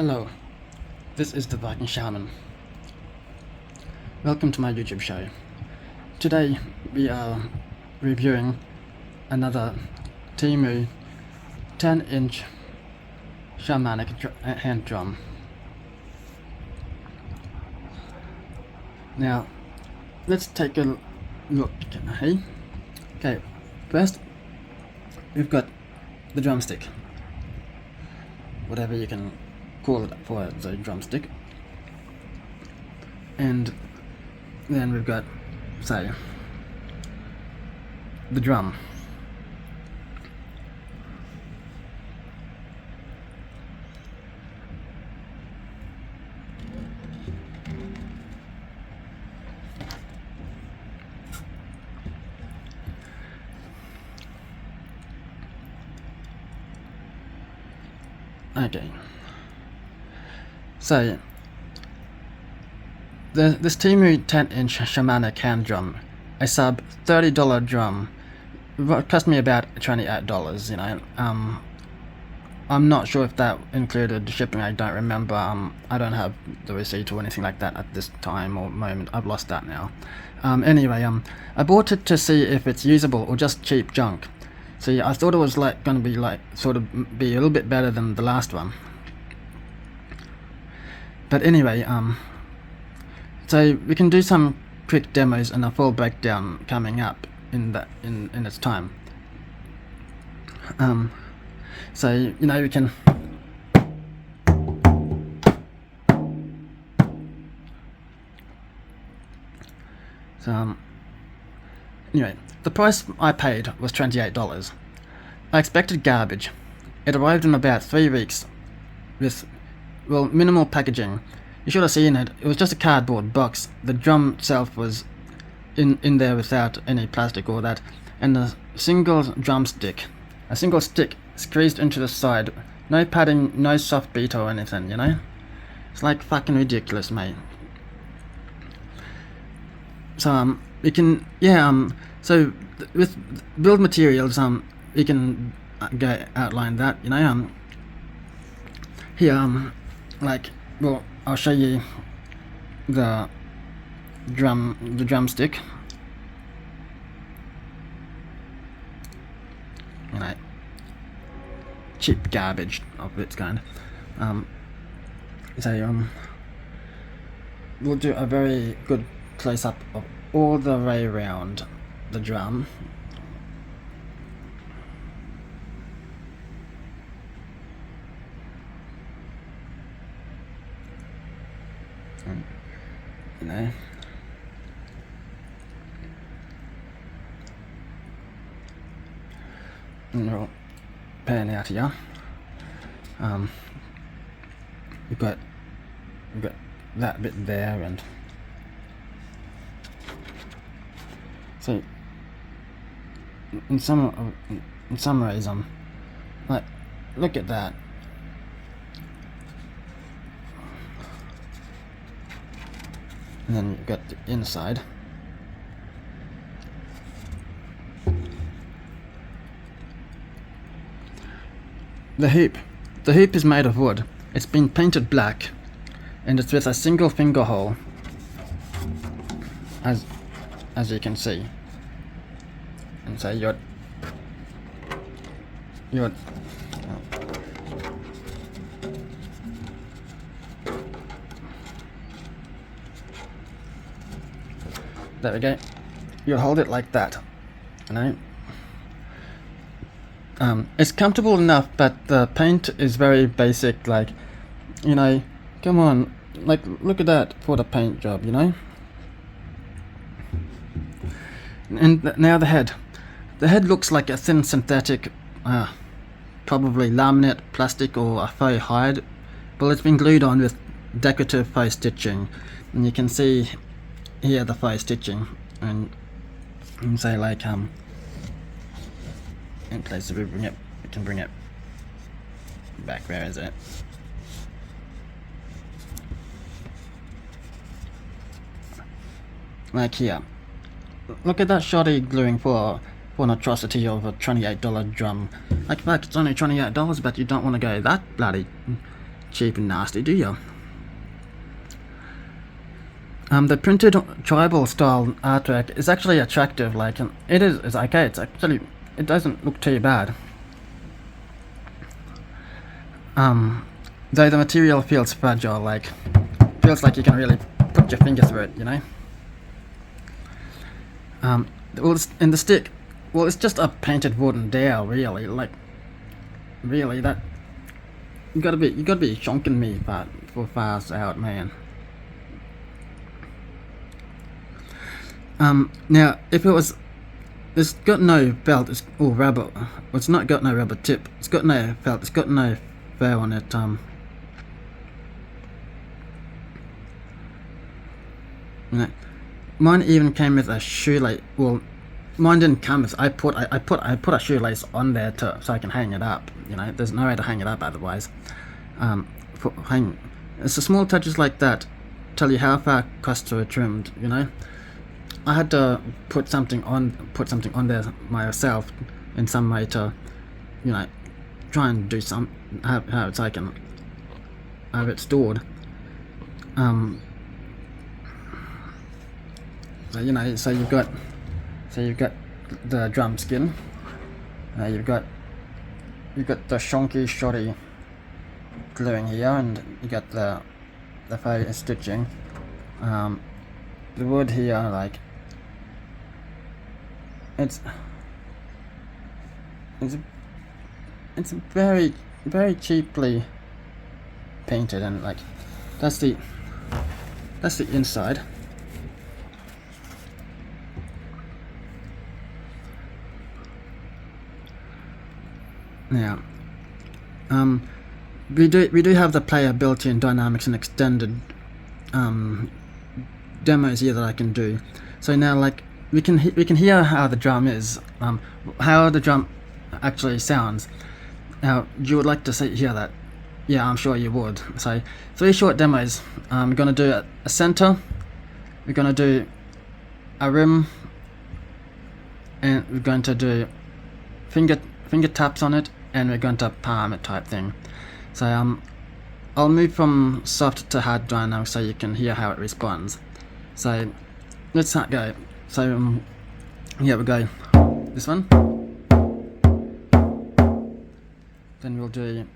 Hello, this is the Viking Shaman. Welcome to my YouTube show. Today we are reviewing another Temu 10-inch shamanic hand drum. Now, let's take a look. Okay, first we've got the drumstick, whatever you can call it for the drumstick, and then we've got, say, the drum. Okay, so this Temu 10-inch shamanic hand drum, a sub $30 drum, cost me about $28. You know, I'm not sure if that included shipping. I don't remember. I don't have the receipt or anything like that at this time or moment. I've lost that now. Anyway, I bought it to see if it's usable or just cheap junk. See, I thought it was going to be sort of be a little bit better than the last one. But anyway, so we can do some quick demos and a full breakdown coming up in its time. So you know, we can. So anyway, the price I paid was $28. I expected garbage. It arrived in about 3 weeks with, well, minimal packaging. You should have seen it. It was just a cardboard box. The drum itself was in there without any plastic or that, and a single drumstick, a single stick squeezed into the side. No padding, no soft beat or anything, you know? It's like fucking ridiculous, mate. So we can, so with build materials, we can go outline that, you know. Here, like, well, I'll show you the drumstick. You know, cheap garbage of its kind. So we'll do a very good close-up of all the way around the drum. You know, and we'll pan out here. We've got that bit there, and so in some ways, like, look at that. And then you've got the inside. The hoop is made of wood. It's been painted black, and it's with a single finger hole, as you can see. And so you're there we go. You hold it like that, you know. It's comfortable enough, but the paint is very basic. Like, you know, come on, like, look at that for the paint job, you know. And now the head. The head looks like a thin synthetic, probably laminate, plastic, or a faux hide. Well, it's been glued on with decorative faux stitching, and you can see here the faux stitching, and say, like, in place we can bring it back. Where is it? Like here, look at that shoddy gluing for an atrocity of a $28 drum. Like, fuck, it's only $28, but you don't want to go that bloody cheap and nasty, do you? The printed tribal style artwork is actually attractive. Like, it's okay. It doesn't look too bad. Though the material feels fragile, like feels like you can really put your finger through it, you know. Well, in the stick, well, it's just a painted wooden dowel, really. Like, really, that you gotta be shonking me for fast out, man. Now, if it was, it's got no belt, it's all rubber. Well, it's not got no rubber tip. It's got no belt. It's got no fur on it. Mine even came with a shoelace. Well, mine didn't come with. I put a shoelace on there so I can hang it up. You know, there's no way to hang it up otherwise. It's the small touches like that tell you how far costs were trimmed. You know, I had to put something on there myself in some way to, you know, try and do how it's I can have it stored. So, you know, so you've got the drum skin. You've got the shonky shoddy gluing here, and you got the faux stitching. The wood here, like it's very, very cheaply painted, and like that's the inside. Now, we do have the playability and dynamics and extended demos here that I can do. So now, like, we can hear how the drum is, how the drum actually sounds. Now, you would like to hear that? Yeah, I'm sure you would. So 3 short demos. We're gonna do a center. We're gonna do a rim, and we're going to do finger taps on it, and we're going to palm it type thing. So I'll move from soft to hard dynamic so you can hear how it responds. So let's go. So here we go. This one. Then we'll do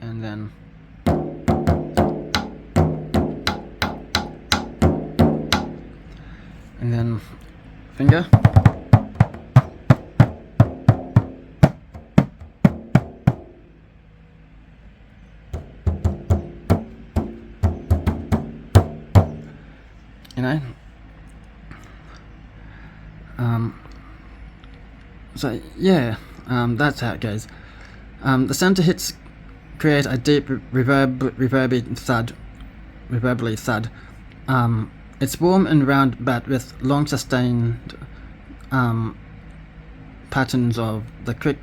and then finger. You know. So yeah, that's how it goes. The center hits create a deep reverbally thud. It's warm and round, but with long sustained patterns of the quick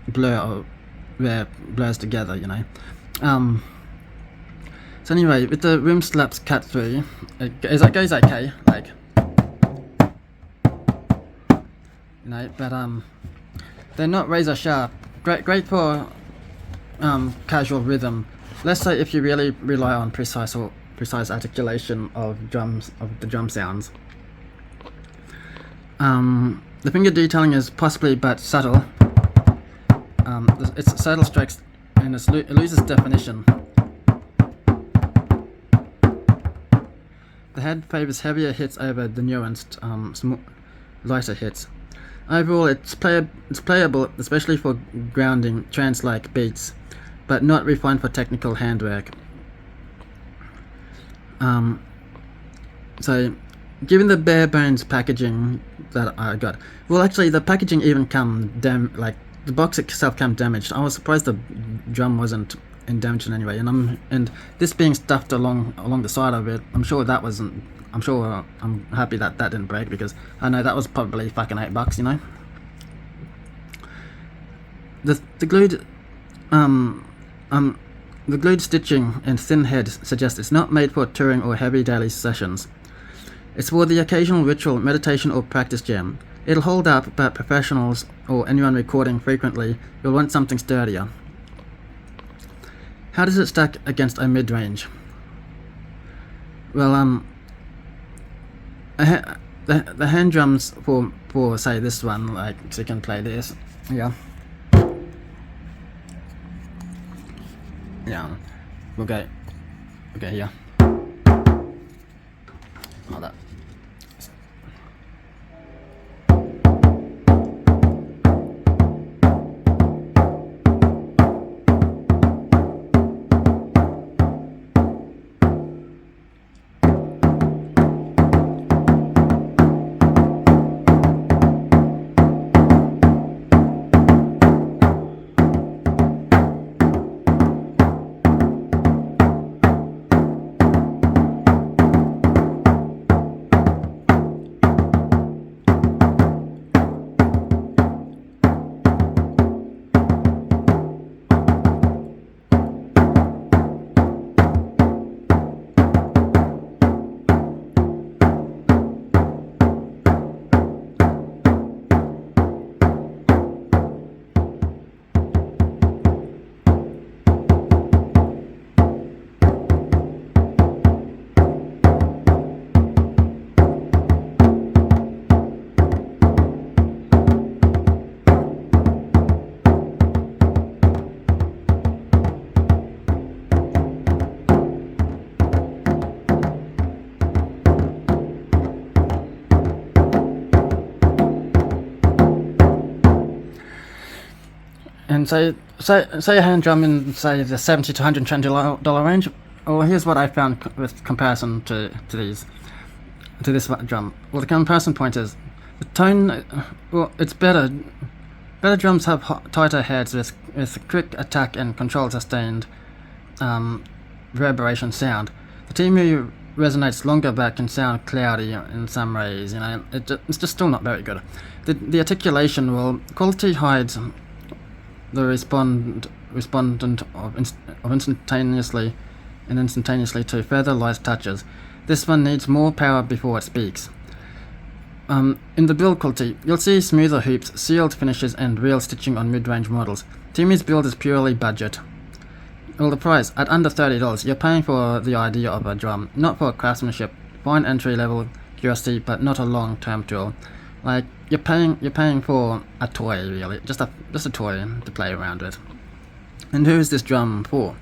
blur where blurs together, you know. So anyway, with the rim slaps cut through, it goes okay, like, you know, but they're not razor sharp. Great for casual rhythm. Let's say if you really rely on precise articulation of the drum sounds. The finger detailing is possibly but subtle. It's subtle strokes and it loses definition. The head favors heavier hits over the nuanced, lighter hits. Overall, it's playable, especially for grounding trance-like beats, but not refined for technical handwork. So, given the bare bones packaging that I got, well, actually, the packaging even like the box itself came damaged. I was surprised the drum wasn't in damage in any way, and this being stuffed along the side of it, I'm happy that didn't break, because I know that was probably fucking $8, you know. The glued stitching and thin head suggest it's not made for touring or heavy daily sessions. It's for the occasional ritual, meditation or practice jam. It'll hold up, but professionals or anyone recording frequently will want something sturdier. How does it stack against a mid-range? Well, the hand drums for say this one, like, so you can play this, yeah. Yeah, okay, here. All that. And say a hand drum in, say, the $70 to $120 range. Well, here's what I found with comparison to this drum. Well, the comparison point is the tone. Well, it's better. Better drums have tighter heads with quick attack and controlled sustained reverberation sound. The Temu resonates longer but can sound cloudy in some ways. You know, it's just still not very good. The articulation, well, quality hides the respondent of instantaneously to further light touches. This one needs more power before it speaks. In the build quality, you'll see smoother hoops, sealed finishes and real stitching on mid-range models. Temu's build is purely budget. Well, the price, at under $30, you're paying for the idea of a drum, not for craftsmanship. Fine entry-level curiosity, but not a long-term tool. Like, you're paying for a toy, really, just a toy to play around with. And who is this drum for?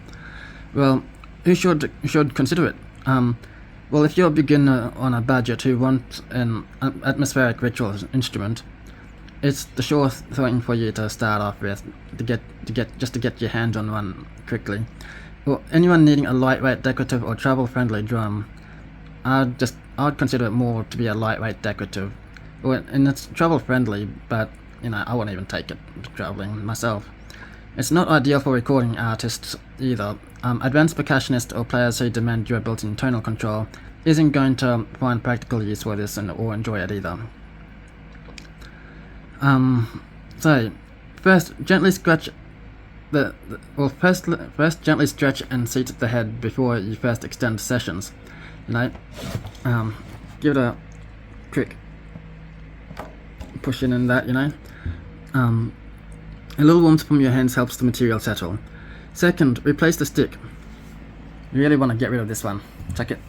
Well, who should consider it? Well, if you're a beginner on a budget who wants an atmospheric ritual instrument, it's the sure thing for you to start off with, to get your hands on one quickly. Well, anyone needing a lightweight, decorative, or travel-friendly drum, I'd consider it more to be a lightweight decorative. Well, and it's travel-friendly, but you know, I wouldn't even take it traveling myself. It's not ideal for recording artists either. Advanced percussionists or players who demand durability and tonal control isn't going to find practical use for this or enjoy it either. So first gently scratch first gently stretch and seat the head before you first extend sessions. You know, give it a quick push in that, you know. A little warmth from your hands helps the material settle. Second, replace the stick. You really want to get rid of this one. Check it.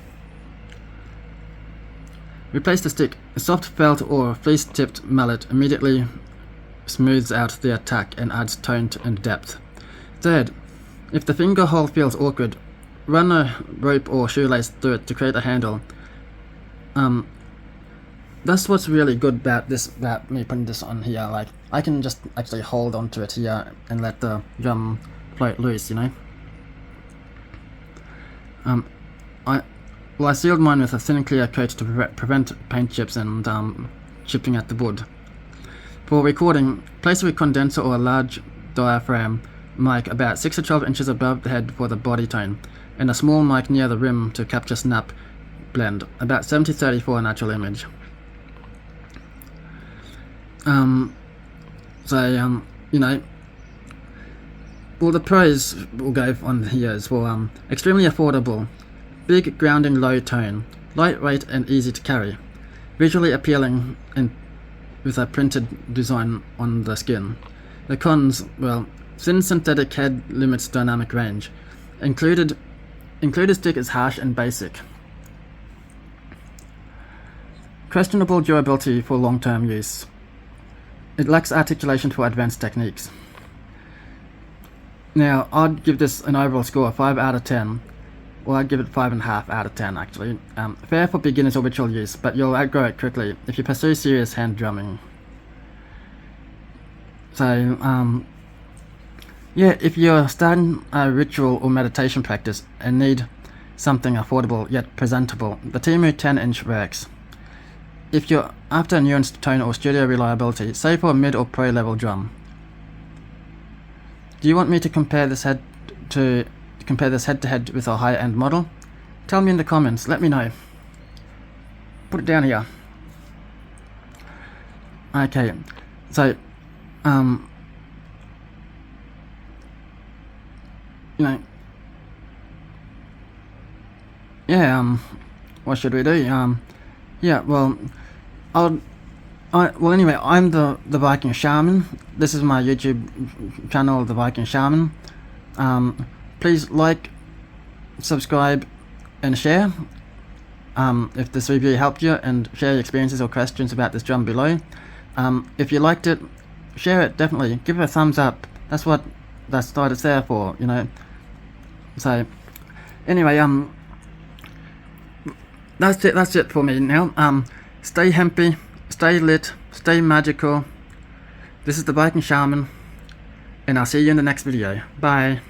Replace the stick. A soft felt or fleece-tipped mallet immediately smooths out the attack and adds tone and depth. Third, if the finger hole feels awkward, run a rope or shoelace through it to create a handle. That's what's really good about me putting this on here. Like, I can just actually hold onto it here and let the drum float loose, you know. I sealed mine with a thin clear coat to prevent paint chips and chipping at the wood. For recording, place a condenser or a large diaphragm mic about 6 to 12 inches above the head for the body tone, and a small mic near the rim to capture snap blend, about 70-30 for a natural image. You know, well, the pros we'll go on here is for extremely affordable, big grounding low tone, lightweight and easy to carry, visually appealing and with a printed design on the skin. The cons, well, thin synthetic head limits dynamic range. Included stick is harsh and basic. Questionable durability for long-term use. It lacks articulation for advanced techniques. Now, I'd give this an overall score of 5 out of 10. Well, I'd give it 5.5 out of 10 actually. Fair for beginners or ritual use, but you'll outgrow it quickly if you pursue serious hand drumming. So, yeah, if you're starting a ritual or meditation practice and need something affordable yet presentable, the Temu 10-inch works. If you're after nuanced tone or studio reliability, say for a mid or pro level drum. Do you want me to compare this head to head with a high-end model? Tell me in the comments, let me know. Put it down here. Okay, so you know, yeah, what should we do? Yeah, well, anyway, I'm the Viking Shaman. This is my YouTube channel, the Viking Shaman. Please like, subscribe, and share if this review helped you, and share your experiences or questions about this drum below. If you liked it, share it, definitely. Give it a thumbs up. That's what it's there for, you know. So, anyway, that's it for me now. Stay hempy, stay lit, stay magical. This is the Viking Shaman, and I'll see you in the next video. Bye.